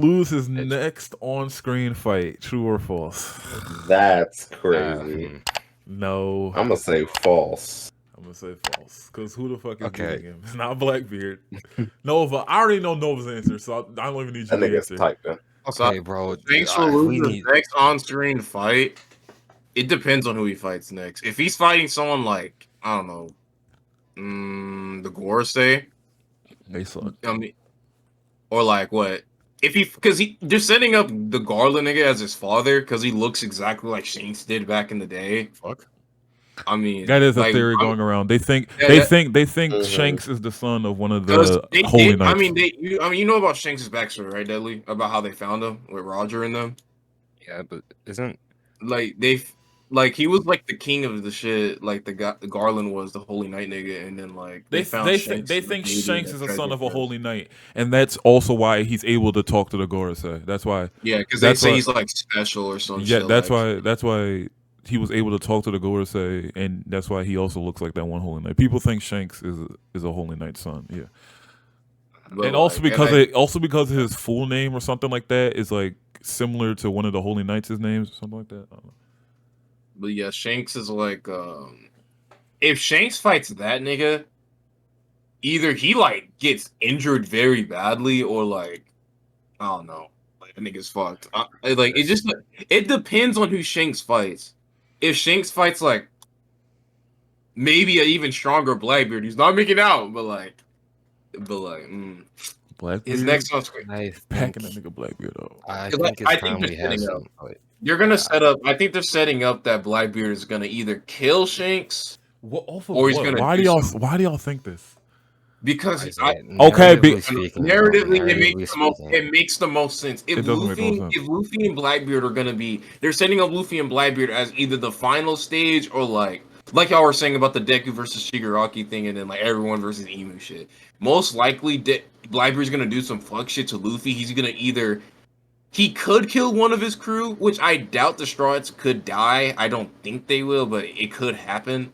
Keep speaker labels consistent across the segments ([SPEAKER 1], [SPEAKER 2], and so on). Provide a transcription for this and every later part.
[SPEAKER 1] lose his next on-screen fight. True or false?
[SPEAKER 2] That's crazy.
[SPEAKER 1] No.
[SPEAKER 2] I'm gonna say false.
[SPEAKER 1] I'm gonna say false. Because who the fuck is beating him? It's not Blackbeard. Nova. I already know Nova's answer, so I don't even need you
[SPEAKER 2] That
[SPEAKER 1] to
[SPEAKER 2] nigga's
[SPEAKER 1] answer.
[SPEAKER 2] typing.
[SPEAKER 3] Okay, bro. Thanks for losing his next on-screen fight. It depends on who he fights next. If he's fighting someone like, I don't know, the Gorosei,
[SPEAKER 1] They suck.
[SPEAKER 3] I mean, or like what? If they're setting up the Garland nigga as his father because he looks exactly like Shanks did back in the day.
[SPEAKER 1] Fuck.
[SPEAKER 3] I mean,
[SPEAKER 1] that is a theory going around. They think Shanks is the son of one of the Holy Knights.
[SPEAKER 3] You know about Shanks' backstory, right, Deadly? About how they found him with Roger and them.
[SPEAKER 4] Yeah, but isn't
[SPEAKER 3] he was like the king of the shit. Like the Garland was the Holy Knight nigga, and then like
[SPEAKER 1] they think Shanks is the son of a Holy Knight, and that's also why he's able to talk to the Gorosei. That's why.
[SPEAKER 3] Yeah, because they say he's like special or something.
[SPEAKER 1] Yeah, that's why he was able to talk to the Gorosei, and that's why he also looks like that one Holy Knight. People think Shanks is a Holy Knight's son. Yeah, but and also because his full name or something like that is like similar to one of the Holy Knights' names or something like that. I don't know.
[SPEAKER 3] But yeah, Shanks is like, if Shanks fights that nigga, either he like gets injured very badly or like, I don't know, like the nigga's fucked. It depends on who Shanks fights. If Shanks fights like maybe an even stronger Blackbeard, he's not making out, but
[SPEAKER 1] Blackbeard.
[SPEAKER 3] His next one's
[SPEAKER 1] packing that nigga Blackbeard though.
[SPEAKER 4] I think it's time we have some.
[SPEAKER 3] You're gonna set up. I think they're setting up that Blackbeard is gonna either kill Shanks, or he's gonna.
[SPEAKER 1] Why do y'all think this?
[SPEAKER 3] Because
[SPEAKER 4] narratively,
[SPEAKER 3] it makes the most sense. If Luffy and Blackbeard are gonna be, they're setting up Luffy and Blackbeard as either the final stage or like y'all were saying about the Deku versus Shigaraki thing, and then like everyone versus Emu shit. Most likely, Blackbeard's gonna do some fuck shit to Luffy. He's gonna he could kill one of his crew, which I doubt the Straw Hats could die. I don't think they will, but it could happen.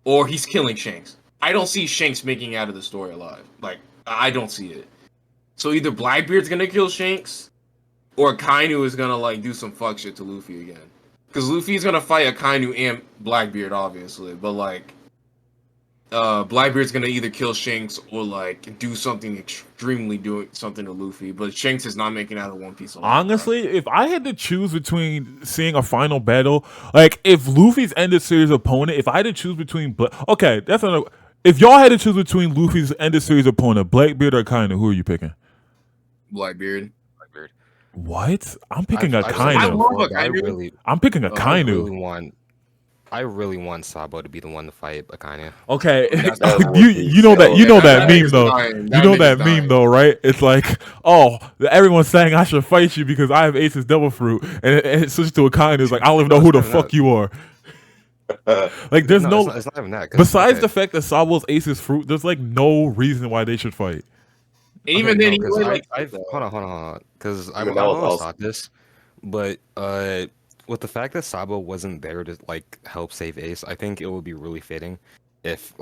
[SPEAKER 3] Or he's killing Shanks. I don't see Shanks making out of the story alive. Like, I don't see it. So either Blackbeard's gonna kill Shanks, or Akainu is gonna like do some fuck shit to Luffy again. Because Luffy's gonna fight Akainu and Blackbeard, obviously, but like Blackbeard's gonna either kill Shanks or like do something doing something to Luffy, but Shanks is not making out of One Piece.
[SPEAKER 1] Honestly, if I had to choose between seeing a final battle, like if Luffy's ended series opponent, if I had to choose between, if y'all had to choose between Luffy's ended series opponent, Blackbeard or Akainu, who are you picking?
[SPEAKER 3] Blackbeard.
[SPEAKER 1] What? I'm picking Akainu. I'm picking Akainu.
[SPEAKER 4] I really want Sabo to be the one to fight Akainu.
[SPEAKER 1] Okay, you know that meme though. You know that meme though, right? It's like, oh, everyone's saying I should fight you because I have Ace's Devil Fruit, and it switches to Akainu. It's like I don't even know who the fuck you are. Like there's it's not even that. Besides the fact that Sabo's Ace's Fruit, there's like no reason why they should fight.
[SPEAKER 3] And even then,
[SPEAKER 4] hold on, because I will stop this, but with the fact that Sabo wasn't there to like help save Ace, I think it would be really fitting if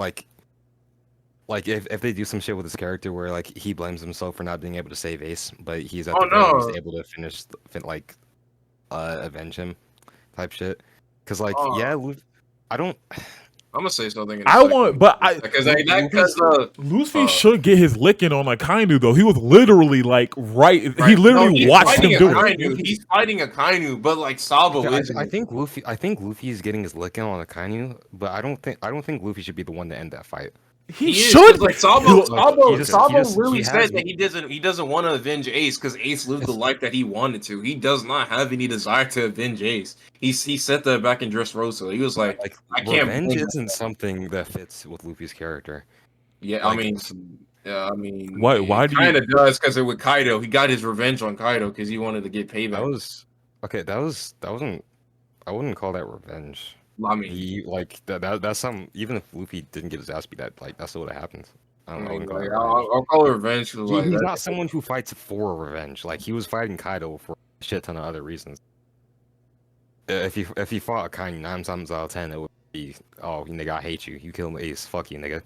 [SPEAKER 4] if they do some shit with his character where like he blames himself for not being able to save Ace, but he's able to finish avenge him type shit. Because
[SPEAKER 3] I'm gonna say something.
[SPEAKER 1] Luffy should get his licking on Akainu though. He was literally like he literally watched him do it.
[SPEAKER 3] He's fighting Akainu, but like Sabo is.
[SPEAKER 4] I think Luffy is getting his licking on Akainu, but I don't think Luffy should be the one to end that fight.
[SPEAKER 1] He should.
[SPEAKER 3] Like Sabo really said that he doesn't want to avenge Ace because Ace lived the life that he wanted to. He does not have any desire to avenge Ace. He said that back in Dressrosa. He was like I can't.
[SPEAKER 4] Revenge isn't something that fits with Luffy's character.
[SPEAKER 3] Yeah,
[SPEAKER 4] like,
[SPEAKER 3] I mean,
[SPEAKER 1] why do you
[SPEAKER 3] kind of does because with Kaido, he got his revenge on Kaido because he wanted to get payback.
[SPEAKER 4] That wasn't. I wouldn't call that revenge.
[SPEAKER 3] I mean,
[SPEAKER 4] he that's some. Even if Luffy didn't get his ass beat, that's what would have happened.
[SPEAKER 3] I'll call it revenge.
[SPEAKER 4] He's not someone who fights for revenge. Like he was fighting Kaido for a shit ton of other reasons. If he fought Akainu 9 times out of 10, it would be, oh, nigga, I hate you. You kill Ace. Fuck you, nigga.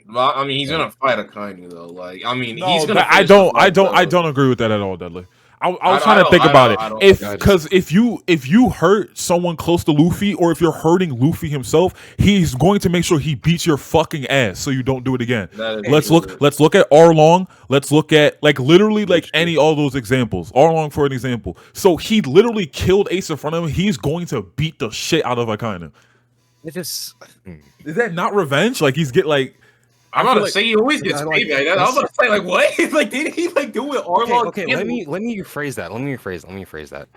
[SPEAKER 3] Well, I mean, he's gonna fight Akainu though. Like, I mean,
[SPEAKER 1] he's gonna. I don't agree with that at all, Dudley. I was trying to think about it. If you hurt someone close to Luffy, or if you're hurting Luffy himself, he's going to make sure he beats your fucking ass so you don't do it again. Let's look at Arlong. Let's look at literally any all those examples. Arlong for an example. So he literally killed Ace in front of him. He's going to beat the shit out of Akainu.
[SPEAKER 4] Is
[SPEAKER 1] that not revenge? He's
[SPEAKER 3] I'm about to say he always gets payback. I was about to say what? Did he do it Arlong?
[SPEAKER 4] Okay, let me rephrase that. Let me rephrase that.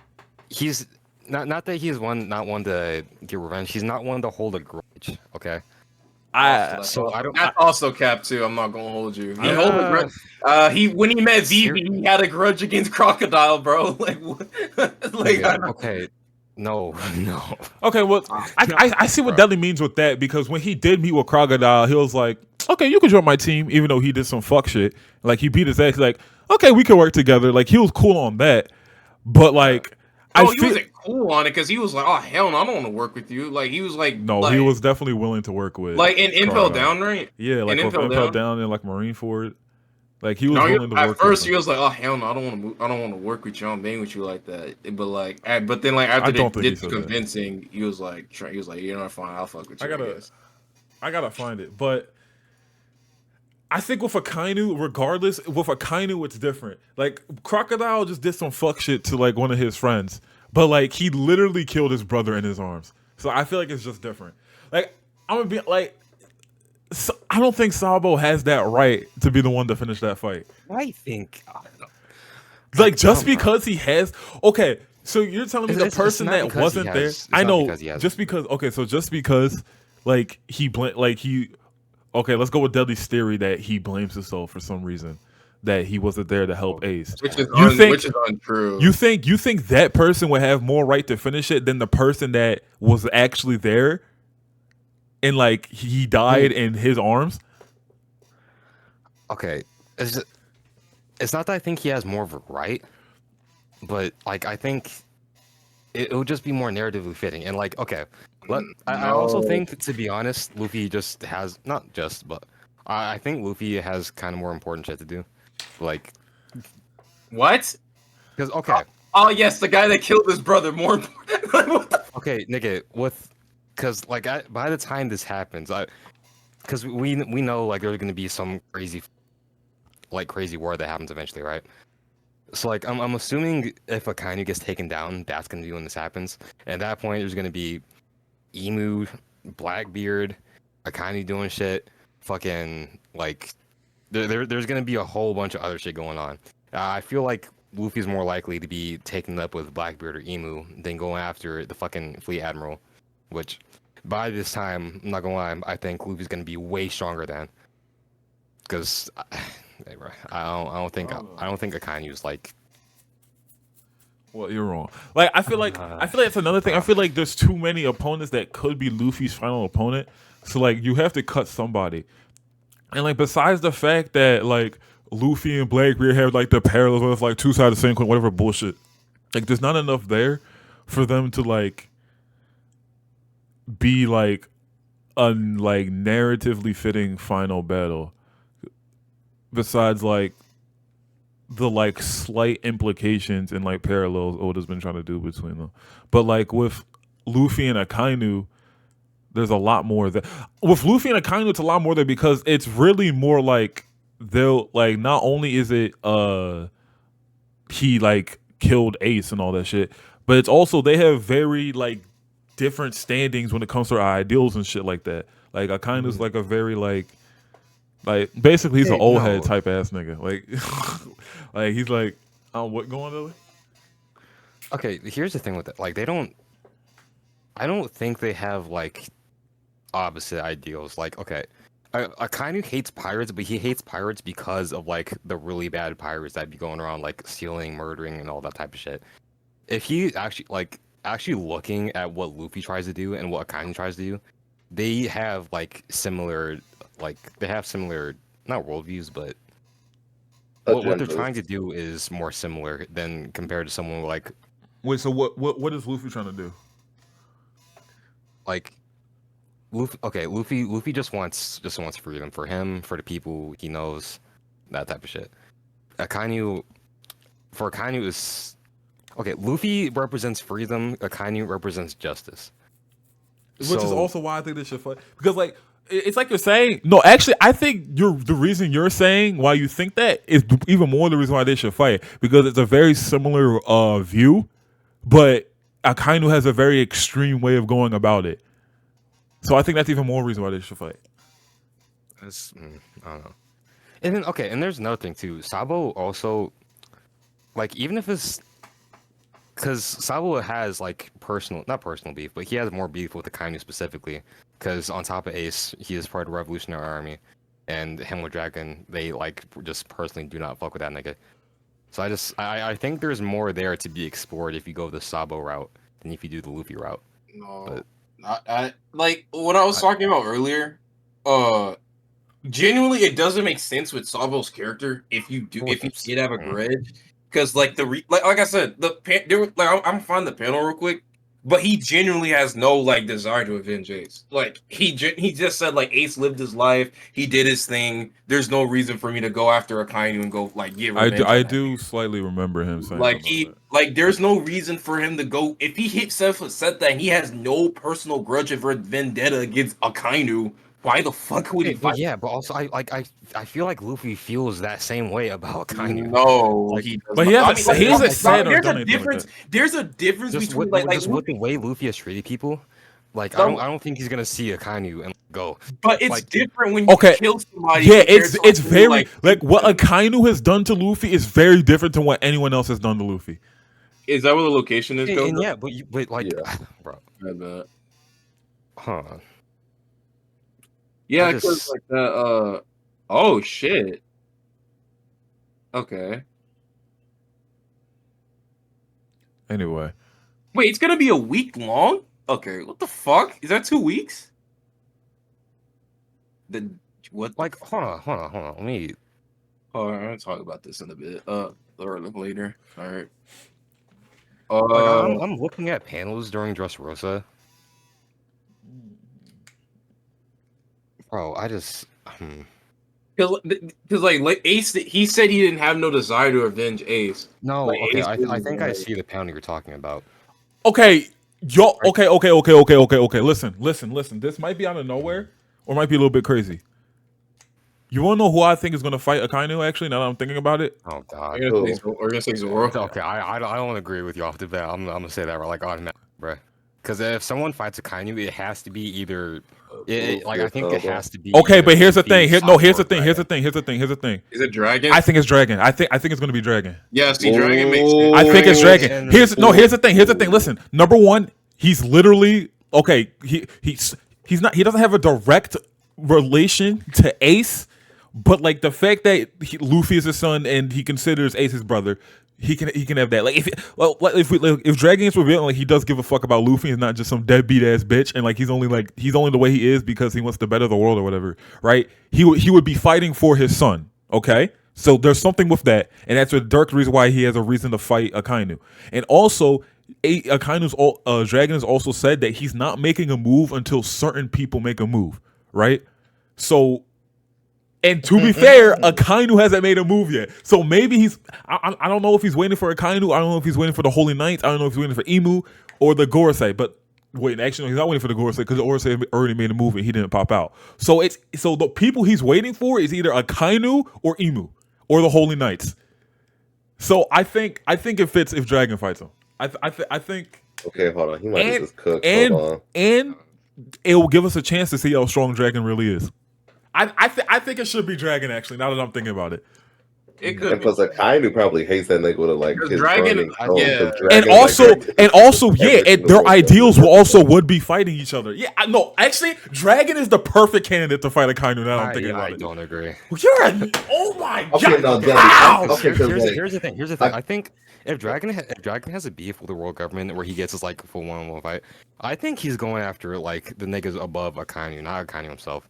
[SPEAKER 4] He's not that he's not one to get revenge. He's not one to hold a grudge. Okay.
[SPEAKER 3] That's also cap too. I'm not gonna hold you. He hold a grudge. When he met Vivi, he had a grudge against Crocodile, bro.
[SPEAKER 4] Okay. No.
[SPEAKER 1] Okay, well, I see what Dudley means with that, because when he did meet with Crocodile, he was like, okay, you can join my team, even though he did some fuck shit. He beat his ass. Okay, we can work together. He was cool on that. But
[SPEAKER 3] he wasn't cool on it, because he was like, oh hell no, I don't want to work with you. He was like,
[SPEAKER 1] no, he was definitely willing to work with.
[SPEAKER 3] In Impel Down, right?
[SPEAKER 1] Yeah, with Impel Down and Marineford. He was willing to work.
[SPEAKER 3] At first, he was like, "Oh hell no, I don't want to work with you. I'm being with you like that." But then after they did the convincing, he was like, "You're not fine. I'll fuck with you."
[SPEAKER 1] I gotta find it, but I think with Akainu, regardless, with Akainu, it's different. Crocodile just did some fuck shit to one of his friends, but he literally killed his brother in his arms. So I feel like it's just different. I'm gonna be so I don't think Sabo has that right to be the one to finish that fight.
[SPEAKER 4] I don't know.
[SPEAKER 1] Just because he has. Okay, so you're telling me the person that wasn't there. I know. Just because. Okay, so just because, Okay, let's go with Dudley's theory that he blames himself for some reason, that he wasn't there to help Ace.
[SPEAKER 3] Which is untrue.
[SPEAKER 1] You think that person would have more right to finish it than the person that was actually there? And he died in his arms.
[SPEAKER 4] Okay, it's not that I think he has more of a right, but I think it would just be more narratively fitting. And okay, I also think, to be honest, Luffy just has but I think Luffy has kind of more important shit to do.
[SPEAKER 3] What?
[SPEAKER 4] Because
[SPEAKER 3] oh yes, the guy that killed his brother. More important.
[SPEAKER 4] Okay, nigga, because by the time this happens, because we know there's gonna be some crazy war that happens eventually, right? So I'm assuming if Akainu gets taken down, that's gonna be when this happens. And at that point, there's gonna be Emu, Blackbeard, Akainu doing shit, fucking there's gonna be a whole bunch of other shit going on. I feel like Luffy's more likely to be taken up with Blackbeard or Emu than going after the fucking Fleet Admiral. Which, by this time, I'm not gonna lie, I think Luffy's gonna be way stronger than. Because I don't think Akainu's
[SPEAKER 1] Well, you're wrong. I feel like that's another thing. I feel like there's too many opponents that could be Luffy's final opponent. So you have to cut somebody. And besides the fact that Luffy and Blackbeard have the parallels of two sides of the same coin, whatever bullshit. There's not enough there for them to be a narratively fitting final battle, besides the slight implications and parallels Oda's been trying to do between them. But with Luffy and Akainu, there's a lot more there. With Luffy and Akainu, it's a lot more there, because it's really more they'll not only is it he killed Ace and all that shit, but it's also they have very different standings when it comes to our ideals and shit like that. Akainu's a very basically he's an old head type ass nigga. He's what going on?
[SPEAKER 4] Okay, here's the thing with it. I don't think they have opposite ideals. Okay, Akainu hates pirates, but he hates pirates because of the really bad pirates that be going around stealing, murdering, and all that type of shit. If he actually looking at what Luffy tries to do and what Akainu tries to do, they have similar not worldviews, but what they're trying to do is more similar than compared to someone
[SPEAKER 1] Wait, so what is Luffy trying to do?
[SPEAKER 4] Luffy just wants freedom for him, for the people he knows, that type of shit. Akainu, for Akainu is okay. Luffy represents freedom. Akainu represents justice.
[SPEAKER 1] Which is also why I think they should fight, because like it's like you're saying. No, actually, I think the reason you're saying why you think that is even more the reason why they should fight, because it's a very similar view, but Akainu has a very extreme way of going about it. So I think that's even more reason why they should fight.
[SPEAKER 4] I don't know. And then and there's another thing too. Sabo also, like, even if it's because Sabo has like not personal beef, but he has more beef with Akainu specifically. Because on top of Ace, he is part of the Revolutionary Army, and him with Dragon, they like just personally do not fuck with that nigga. So I think there's more there to be explored if you go the Sabo route than if you do the Luffy route.
[SPEAKER 3] No, I like what I was talking about earlier. Genuinely, it doesn't make sense with Sabo's character if you did have a grudge, because like like I said, I'm finding the panel real quick, but he genuinely has no like desire to avenge Ace. Like he just said like Ace lived his life, he did his thing. There's no reason for me to go after Akainu and go like get revenge.
[SPEAKER 1] I do slightly remember him saying
[SPEAKER 3] like there's no reason for him to go if he hit said that he has no personal grudge or vendetta against Akainu. Why the fuck would he fight?
[SPEAKER 4] Yeah, but also I feel like Luffy feels that same way about Akainu.
[SPEAKER 3] No,
[SPEAKER 4] like,
[SPEAKER 3] he does
[SPEAKER 1] but he hasn't said or done anything like that.
[SPEAKER 3] There's a difference
[SPEAKER 4] just
[SPEAKER 3] between
[SPEAKER 4] with the way Luffy has treated people. Like I don't think he's gonna see Akainu and go.
[SPEAKER 3] But it's different when you kill somebody.
[SPEAKER 1] Yeah, it's very like what Akainu has done to Luffy is very different than what anyone else has done to Luffy.
[SPEAKER 3] Is that where the location is?
[SPEAKER 4] Yeah, but bro. Huh.
[SPEAKER 3] Yeah, because like that. Oh shit. Okay.
[SPEAKER 1] Anyway.
[SPEAKER 3] Wait, it's gonna be a week long? Okay, what the fuck? Is that 2 weeks? What?
[SPEAKER 4] Like, hold on. Let me.
[SPEAKER 3] Oh, I'm gonna talk about this in a bit. Or later. All right.
[SPEAKER 4] I'm looking at panels during Dressrosa. Bro, I just
[SPEAKER 3] because like Ace, he said he didn't have no desire to avenge Ace.
[SPEAKER 4] No,
[SPEAKER 3] like,
[SPEAKER 4] okay,
[SPEAKER 3] Ace
[SPEAKER 4] I think I see the panel you're talking about.
[SPEAKER 1] Okay, okay. Listen. This might be out of nowhere, or might be a little bit crazy. You wanna know who I think is gonna fight Akainu? Actually, now that I'm thinking about it.
[SPEAKER 4] Oh God.
[SPEAKER 3] We're gonna say Zoro.
[SPEAKER 4] Okay, I don't agree with you off the bat. I'm gonna say that like automatic, bro. Because if someone fights Akainu, it has to be either. I think it has to be.
[SPEAKER 1] Okay, but here's the thing. Here's the thing.
[SPEAKER 3] Is it Dragon?
[SPEAKER 1] I think it's Dragon. I think it's gonna be Dragon.
[SPEAKER 3] Yeah, see, Dragon makes sense.
[SPEAKER 1] I think it's Dragon. Here's the thing. Listen, number one, he's literally okay. He's not. He doesn't have a direct relation to Ace, but like the fact that Luffy is his son and he considers Ace his brother. He can have that. Like if Dragon is revealed, like he does give a fuck about Luffy, he's not just some deadbeat ass bitch, and like he's only the way he is because he wants to better the world or whatever, right? He would be fighting for his son, okay? So there's something with that, and that's a direct reason why he has a reason to fight Akainu. And also, Dragon has also said that he's not making a move until certain people make a move, right? So. And to be fair, Akainu hasn't made a move yet. So maybe I don't know if he's waiting for Akainu. I don't know if he's waiting for the Holy Knights. I don't know if he's waiting for Imu or the Gorosei. But wait, actually, no, he's not waiting for the Gorosei because the Gorosei already made a move and he didn't pop out. So the people he's waiting for is either Akainu or Imu or the Holy Knights. So I think it fits if Dragon fights him. I think.
[SPEAKER 2] Okay, hold on. He might just cook. Hold on.
[SPEAKER 1] And it will give us a chance to see how strong Dragon really is. I think it should be Dragon, actually, now that I'm thinking about it.
[SPEAKER 3] It could.
[SPEAKER 2] Because Akainu probably hates that nigga with like his
[SPEAKER 3] Dragon, yeah.
[SPEAKER 1] And also, their ideals would be fighting each other. Yeah, no, actually, Dragon is the perfect candidate to fight Akainu. Now I'm thinking about it.
[SPEAKER 4] I don't agree.
[SPEAKER 1] Oh my
[SPEAKER 2] okay,
[SPEAKER 1] god!
[SPEAKER 2] No,
[SPEAKER 4] here's the thing. I think if Dragon has a beef with the world government where he gets his like full one-on-one fight, I think he's going after like the niggas above Akainu, not Akainu himself.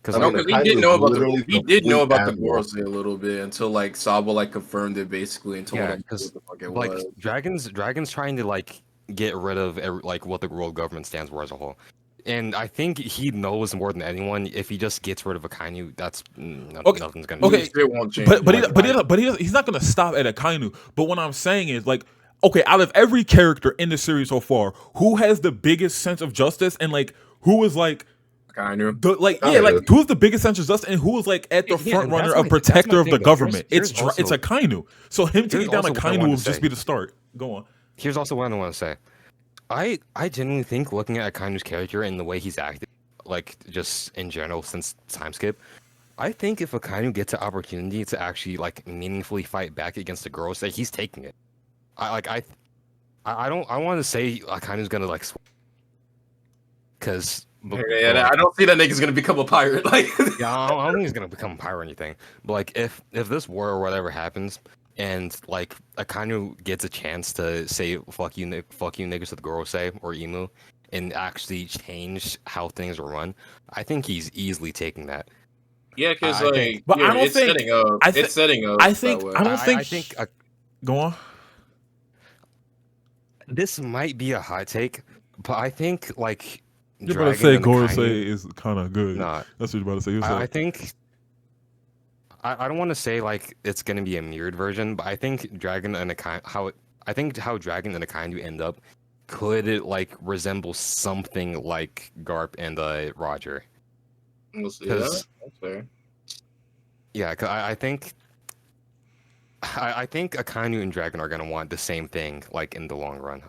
[SPEAKER 3] Because he did know about the Gorosei a little bit until like Sabo like confirmed it basically and told him what the fuck it
[SPEAKER 4] like
[SPEAKER 3] was.
[SPEAKER 4] Dragon's trying to like get rid of like what the world government stands for as a whole. And I think he knows more than anyone. If he just gets rid of Akainu, that's nothing's gonna.
[SPEAKER 1] Okay,
[SPEAKER 3] it won't change.
[SPEAKER 1] He's not gonna stop at Akainu. But what I'm saying is like, okay, out of every character in the series so far, who has the biggest sense of justice and like who is like who's the biggest sense of justice and who is like at the front runner of protector of the government? It's Akainu. So him taking down Akainu will just be the start. Go on.
[SPEAKER 4] Here's also what I want to say. I genuinely think looking at Akainu's character and the way he's acted, like just in general since time skip, I think if Akainu gets an opportunity to actually like meaningfully fight back against the girls, that he's taking it. I want to say Akainu's gonna like, because
[SPEAKER 3] I don't see that nigga's gonna become a pirate. Like,
[SPEAKER 4] yeah, I don't think he's gonna become a pirate or anything. But like, if this war or whatever happens, and like Akainu gets a chance to say fuck you niggas to the Gorosei or Emu, and actually change how things are run, I think he's easily taking that.
[SPEAKER 3] Yeah, because
[SPEAKER 1] it's
[SPEAKER 3] setting up. It's setting up.
[SPEAKER 1] I think. Go on.
[SPEAKER 4] This might be a hot take, but I think like
[SPEAKER 1] you're about to say Gorosei is kind of good.
[SPEAKER 4] Nah,
[SPEAKER 1] that's what you're about to say.
[SPEAKER 4] I think. I don't want to say like it's gonna be a mirrored version, but I think Dragon and Akainu, how Dragon and Akainu end up could it like resemble something like Garp and Roger.
[SPEAKER 3] We'll see. That's fair.
[SPEAKER 4] Yeah, cause I think Akainu and Dragon are gonna want the same thing like in the long run.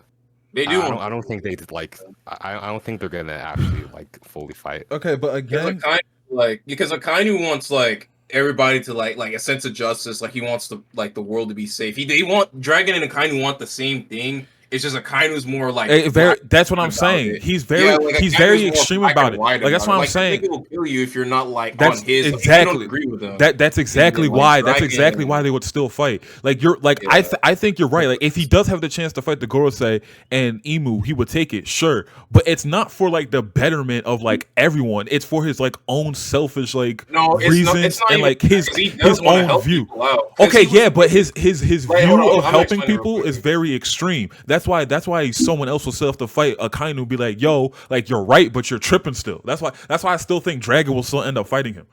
[SPEAKER 3] They do.
[SPEAKER 4] I don't think they like. I don't think they're gonna actually like fully fight.
[SPEAKER 1] Okay, but again,
[SPEAKER 3] because Akainu wants like everybody to like a sense of justice. Like he wants the world to be safe. They want Dragon and Akainu want the same thing. It's just Akainu's more like
[SPEAKER 1] that's what I'm saying. He's very extreme about it. Like that's what I'm saying.
[SPEAKER 3] It will kill you if you're not like on his.
[SPEAKER 1] Exactly.
[SPEAKER 3] If you don't agree with him.
[SPEAKER 1] That's exactly why. That's exactly why they would still fight. Like you're like I think you're right. Like if he does have the chance to fight the Gorosei and Emu, he would take it, sure. But it's not for like the betterment of like everyone. It's for his like own selfish like reasons and like his own view. Okay, yeah, but his view of helping people is very extreme. That's why someone else will set up to fight Akainu be like, yo, like you're right, but you're tripping still. That's why I still think Dragon will still end up fighting him.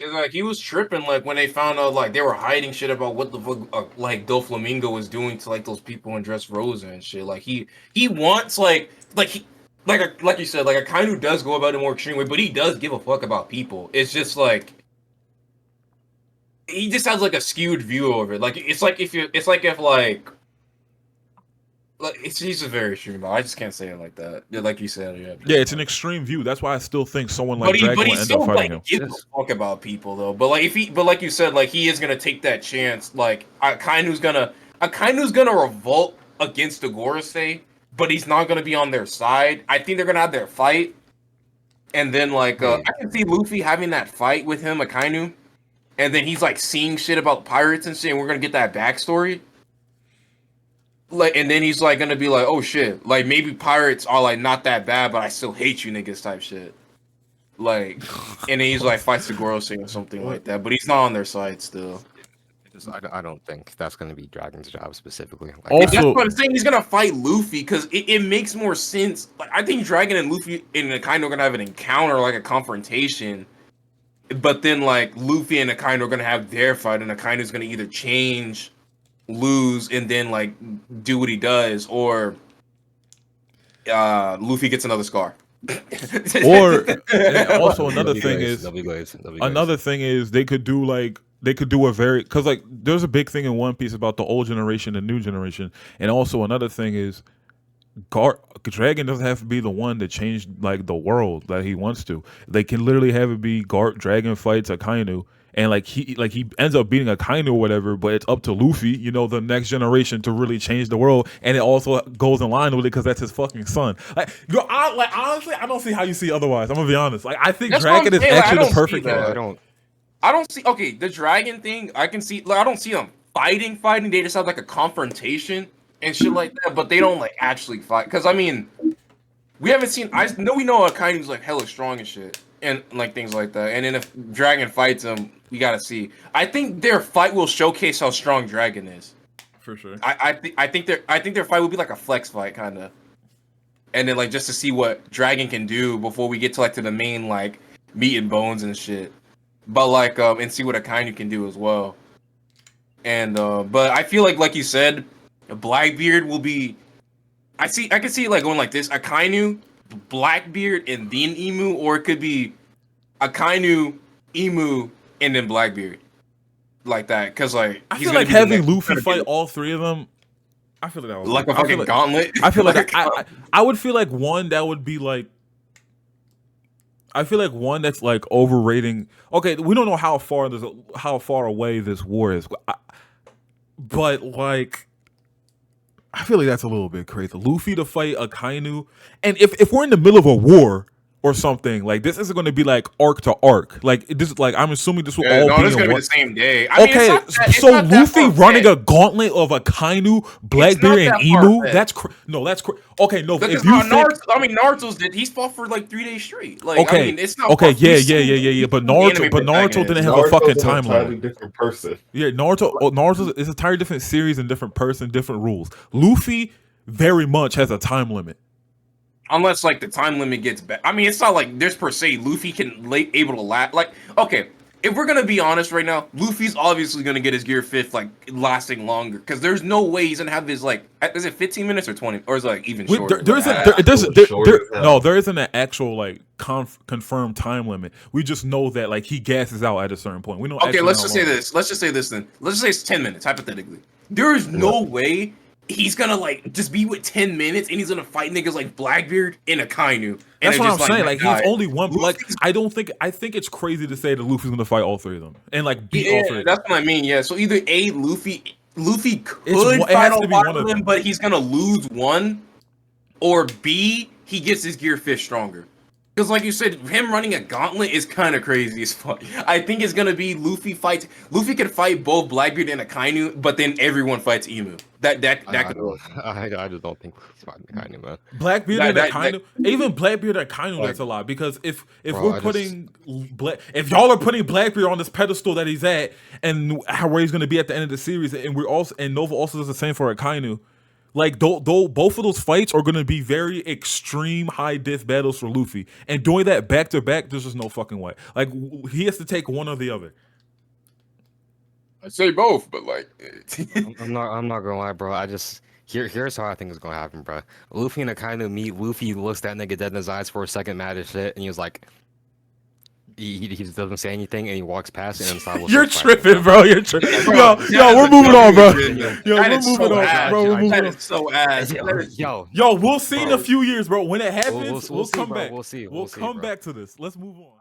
[SPEAKER 3] Cause like he was tripping like when they found out like they were hiding shit about what the fuck like Doflamingo was doing to like those people in Dressrosa and shit. Like he wants like you said, like Akainu does go about it more extreme way, but he does give a fuck about people. It's just like he just has like a skewed view of it. Like it's like if he's just very extreme. I just can't say it like that. Yeah, like you said,
[SPEAKER 1] yeah, it's an extreme view. That's why I still think someone like Dragon will end up fighting him.
[SPEAKER 3] He gives a fuck about people though. But like you said, like he is gonna take that chance. Like Akainu's gonna revolt against the Gorosei, but he's not gonna be on their side. I think they're gonna have their fight, and then like I can see Luffy having that fight with him, Akainu, and then he's like seeing shit about pirates and shit, and we're gonna get that backstory. Like, and then he's like gonna be like, oh shit, like maybe pirates are like not that bad, but I still hate you niggas type shit. Like, and then he's like fights the Gorosei or something like that, but he's not on their side still.
[SPEAKER 4] I don't think that's gonna be Dragon's job specifically. Like,
[SPEAKER 1] also,
[SPEAKER 3] that's what I'm saying. He's gonna fight Luffy because it makes more sense. Like, I think Dragon and Luffy and Akainu are gonna have an encounter, like a confrontation. But then like Luffy and Akainu are gonna have their fight, and Akainu's gonna either change, lose, and then like do what he does, or Luffy gets another scar.
[SPEAKER 1] Or also another thing is they could do a very, because like there's a big thing in One Piece about the old generation and new generation, and also another thing is Dragon doesn't have to be the one to change like the world that he wants to. They can literally have it be Dragon fights Akainu, and like he ends up beating Akainu or whatever, but it's up to Luffy, the next generation, to really change the world, and it also goes in line with it because that's his fucking son. Honestly, I don't see how you see otherwise. I'm gonna be honest. Like I think that's Dragon is actually the perfect guy.
[SPEAKER 3] I don't see. Okay, the Dragon thing, I can see. Like, I don't see them fighting. They just have like a confrontation and shit like that, but they don't like actually fight. Because I mean, we haven't seen. We know Akainu's like hella strong and shit, and like things like that. And then if Dragon fights him, we gotta see. I think their fight will showcase how strong Dragon is.
[SPEAKER 1] For sure.
[SPEAKER 3] I think their fight will be like a flex fight, kind of. and then like just to see what Dragon can do before we get to like to the main like meat and bones and shit. But like and see what Akainu can do as well. And but I feel like you said, Blackbeard will be. I can see it like going like this: Akainu, Blackbeard, and then Emu, or it could be Akainu, Emu, and then Blackbeard, like that. Because like
[SPEAKER 1] I feel like having Luffy fight all three of them. I feel like that was
[SPEAKER 3] like a fucking gauntlet.
[SPEAKER 1] I feel like I would feel like one that would be like. I feel like one that's like overrating. Okay, we don't know how far away this war is, but like. I feel like that's a little bit crazy. Luffy to fight Akainu, and if we're in the middle of a war or something, like this isn't going to be like arc to arc. Like this, like I'm assuming this will all be
[SPEAKER 3] in one. The same day.
[SPEAKER 1] Okay, so Luffy running a gauntlet of Akainu, Blackbeard, and Emu. That's okay. No, if you
[SPEAKER 3] Naruto's he's fought for like 3 days straight. Like,
[SPEAKER 1] okay,
[SPEAKER 3] I mean, it's not
[SPEAKER 1] yeah. But Naruto didn't have a fucking time limit.
[SPEAKER 2] Different person.
[SPEAKER 1] Yeah, Naruto is an entirely different series and different person, different rules. Luffy very much has a time limit.
[SPEAKER 3] Unless like the time limit gets back. I mean, it's not like there's per se Luffy can able to last. Like, okay, if we're gonna be honest right now, Luffy's obviously gonna get his Gear 5 like lasting longer because there's no way he's gonna have his like. Is it 15 minutes or 20 or is it like even shorter? There isn't an actual like confirmed time limit. We just know that like he gasses out at a certain point. We know. Okay, let's just say this. Let's just say this then. Let's just say it's 10 minutes hypothetically. There is no way he's gonna like just be with 10 minutes and he's gonna fight niggas like Blackbeard and Akainu.
[SPEAKER 1] That's what I'm saying. Like he's only one. Like I think it's crazy to say that Luffy's gonna fight all three of them and like beat all three.
[SPEAKER 3] That's what I mean. Yeah. So either Luffy could fight all one of them, but he's gonna lose one, or B, he gets his Gear 5 stronger. Because like you said, him running a gauntlet is kind of crazy as fuck. I think it's gonna be Luffy can fight both Blackbeard and Akainu, but then everyone fights Emu. I
[SPEAKER 4] just don't think Luffy's fighting Akainu, man.
[SPEAKER 1] Blackbeard and Akainu, even Blackbeard and Akainu, that's a lot. Because if y'all are putting Blackbeard on this pedestal that he's at, and where he's gonna be at the end of the series, and Nova also does the same for Akainu. Like, both of those fights are going to be very extreme high-diff battles for Luffy. And doing that back-to-back, there's just no fucking way. Like, he has to take one or the other.
[SPEAKER 3] I say both, but like...
[SPEAKER 4] I'm not going to lie, bro. Here's how I think it's going to happen, bro. Luffy and Akainu meet. Luffy looks that nigga dead in his eyes for a second, mad as shit, and he was like... He just doesn't say anything and he walks past and then
[SPEAKER 1] You're tripping, bro. You're tripping. Yo, we're moving on, bro. Yo, we're moving on, bro. We're moving on.
[SPEAKER 3] That is so ass.
[SPEAKER 1] Yo, we'll see in a few years, bro. When it happens, we'll come back. We'll come back to this. Let's move on.